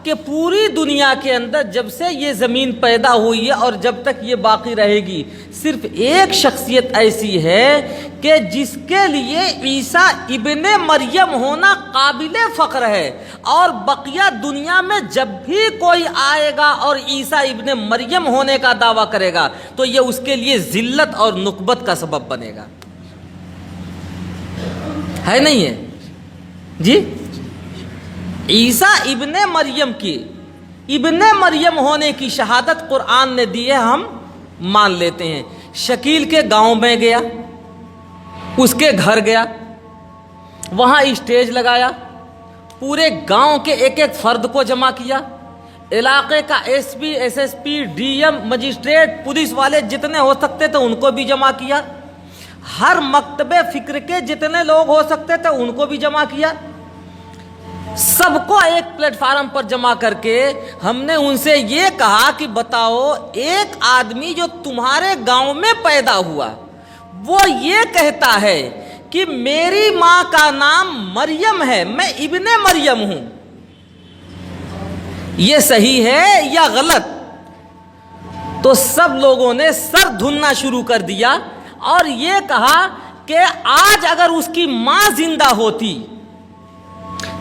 کہ پوری دنیا کے اندر جب سے یہ زمین پیدا ہوئی ہے اور جب تک یہ باقی رہے گی، صرف ایک شخصیت ایسی ہے کہ جس کے لیے عیسیٰ ابن مریم ہونا قابل فخر ہے، اور بقیہ دنیا میں جب بھی کوئی آئے گا اور عیسیٰ ابن مریم ہونے کا دعویٰ کرے گا تو یہ اس کے لیے ذلت اور نکبت کا سبب بنے گا. ہے نہیں ہے جی؟ عیسیٰ ابن مریم کی ابن مریم ہونے کی شہادت قرآن نے دی ہے، ہم مان لیتے ہیں. شکیل کے گاؤں میں گیا، اس کے گھر گیا، وہاں اسٹیج لگایا، پورے گاؤں کے ایک ایک فرد کو جمع کیا، علاقے کا S P, S S P, D M, magistrate, police والے جتنے ہو سکتے تھے ان کو بھی جمع کیا، ہر مکتب فکر کے جتنے لوگ ہو سکتے تھے ان کو بھی جمع کیا. سب کو ایک پلیٹ فارم پر جمع کر کے ہم نے ان سے یہ کہا کہ بتاؤ، ایک آدمی جو تمہارے گاؤں میں پیدا ہوا وہ یہ کہتا ہے کہ میری ماں کا نام مریم ہے، میں ابن مریم ہوں، یہ صحیح ہے یا غلط؟ تو سب لوگوں نے سر دھننا شروع کر دیا اور یہ کہا کہ آج اگر اس کی ماں زندہ ہوتی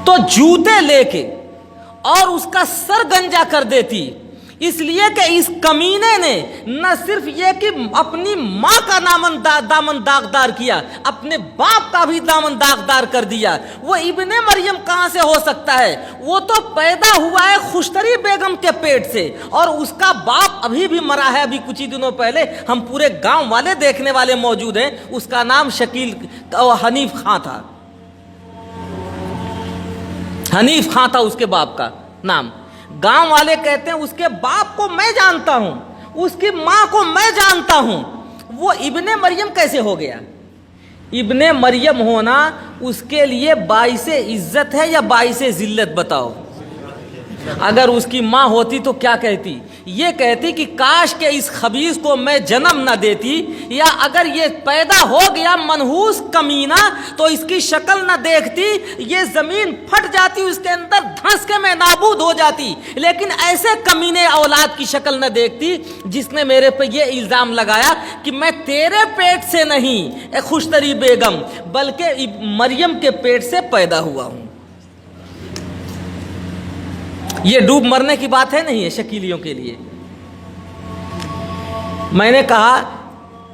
تو جوتے لے کے اور اس کا سر گنجا کر دیتی، اس لیے کہ اس کمینے نے نہ صرف یہ کہ اپنی ماں کا دامن داغدار کیا، اپنے باپ کا بھی دامن داغدار کر دیا. وہ ابن مریم کہاں سے ہو سکتا ہے؟ وہ تو پیدا ہوا ہے خوشتری بیگم کے پیٹ سے، اور اس کا باپ ابھی بھی مرا ہے. ابھی کچھ ہی دنوں پہلے ہم پورے گاؤں والے دیکھنے والے موجود ہیں، اس کا نام شکیل حنیف خان تھا. حنیف خان تھا اس کے باپ کا نام. گاؤں والے کہتے ہیں اس کے باپ کو میں جانتا ہوں، اس کی ماں کو میں جانتا ہوں، وہ ابن مریم کیسے ہو گیا؟ ابن مریم ہونا اس کے لیے باعث عزت ہے یا باعث ذلت؟ بتاؤ. اگر اس کی ماں ہوتی تو کیا کہتی؟ یہ کہتی کہ کاش کہ اس خبیث کو میں جنم نہ دیتی، یا اگر یہ پیدا ہو گیا منحوس کمینہ تو اس کی شکل نہ دیکھتی، یہ زمین پھٹ جاتی، اس کے اندر دھنس کے میں نابود ہو جاتی. لیکن ایسے کمینے اولاد کی شکل نہ دیکھتی جس نے میرے پہ یہ الزام لگایا کہ میں تیرے پیٹ سے نہیں اے خوشتری بیگم بلکہ مریم کے پیٹ سے پیدا ہوا ہوں. یہ ڈوب مرنے کی بات ہے نہیں ہے شکیلیوں کے لیے. میں نے کہا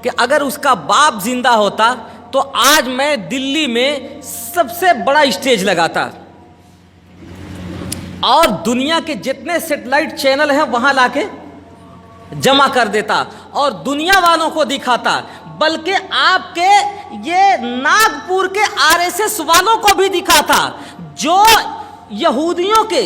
کہ اگر اس کا باپ زندہ ہوتا تو آج میں دلی میں سب سے بڑا اسٹیج لگاتا اور دنیا کے جتنے سیٹلائٹ چینل ہیں وہاں لا کے جمع کر دیتا اور دنیا والوں کو دکھاتا، بلکہ آپ کے یہ ناگپور کے RSS والوں کو بھی دکھاتا جو یہودیوں کے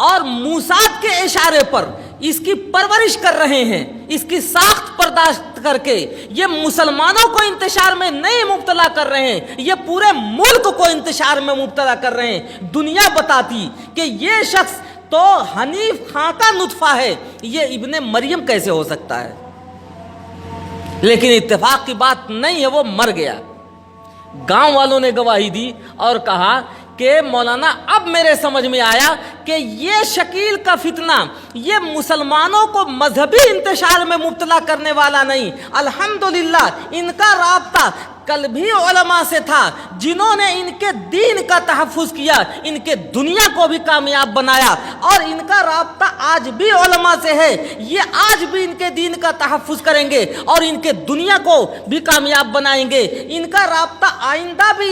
اور موساد کے اشارے پر اس کی پرورش کر رہے ہیں، اس کی ساخت برداشت کر کے یہ مسلمانوں کو انتشار میں نہیں مبتلا کر رہے ہیں، یہ پورے ملک کو انتشار میں مبتلا کر رہے ہیں. دنیا بتاتی کہ یہ شخص تو حنیف خان کا نطفہ ہے، یہ ابن مریم کیسے ہو سکتا ہے؟ لیکن اتفاق کی بات نہیں ہے، وہ مر گیا. گاؤں والوں نے گواہی دی اور کہا کہ مولانا اب میرے سمجھ میں آیا کہ یہ شکیل کا فتنہ یہ مسلمانوں کو مذہبی انتشار میں مبتلا کرنے والا نہیں، الحمدللہ ان کا رابطہ کل بھی علماء سے تھا جنہوں نے ان کے دین کا تحفظ کیا، ان کے دنیا کو بھی کامیاب بنایا، اور ان کا رابطہ آج بھی علماء سے ہے. یہ آج بھی ان کے دین کا تحفظ کریں گے اور ان کے دنیا کو بھی کامیاب بنائیں گے. ان کا رابطہ آئندہ بھی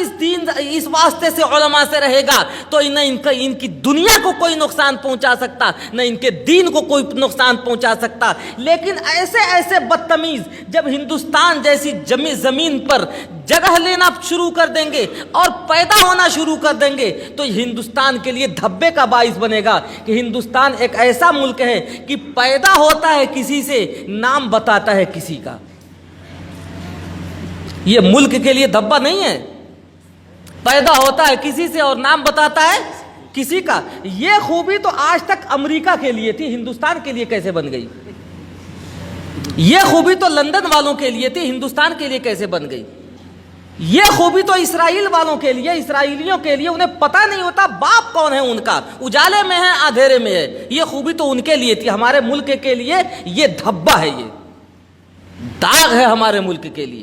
اس واسطے سے علماء سے رہے گا تو نہ ان کی دنیا کو کوئی نقصان پہنچا سکتا، نہ ان کے دین کو کوئی نقصان پہنچا سکتا. لیکن ایسے بدتمیز جب ہندوستان جیسی زمین پر جگہ لینا شروع کر دیں گے اور پیدا ہونا شروع کر دیں گے تو ہندوستان کے لیے دھبے کا باعث بنے گا کہ ہندوستان ایک ایسا ملک ہے کہ پیدا ہوتا ہے کسی سے، نام بتاتا ہے کسی کا. یہ ملک کے لیے دھبا نہیں ہے، پیدا ہوتا ہے کسی سے اور نام بتاتا ہے کسی کا. یہ خوبی تو آج تک امریکہ کے لیے تھی، ہندوستان کے لیے کیسے بن گئی؟ یہ خوبی تو لندن والوں کے لیے تھی، ہندوستان کے لیے کیسے بن گئی؟ یہ خوبی تو اسرائیل والوں کے لیے، اسرائیلیوں کے لیے، انہیں پتہ نہیں ہوتا باپ کون ہے ان کا، اجالے میں ہے اندھیرے میں ہے، یہ خوبی تو ان کے لیے تھی۔ ہمارے ملک کے لیے یہ دھبا ہے، یہ داغ ہے ہمارے ملک کے لیے۔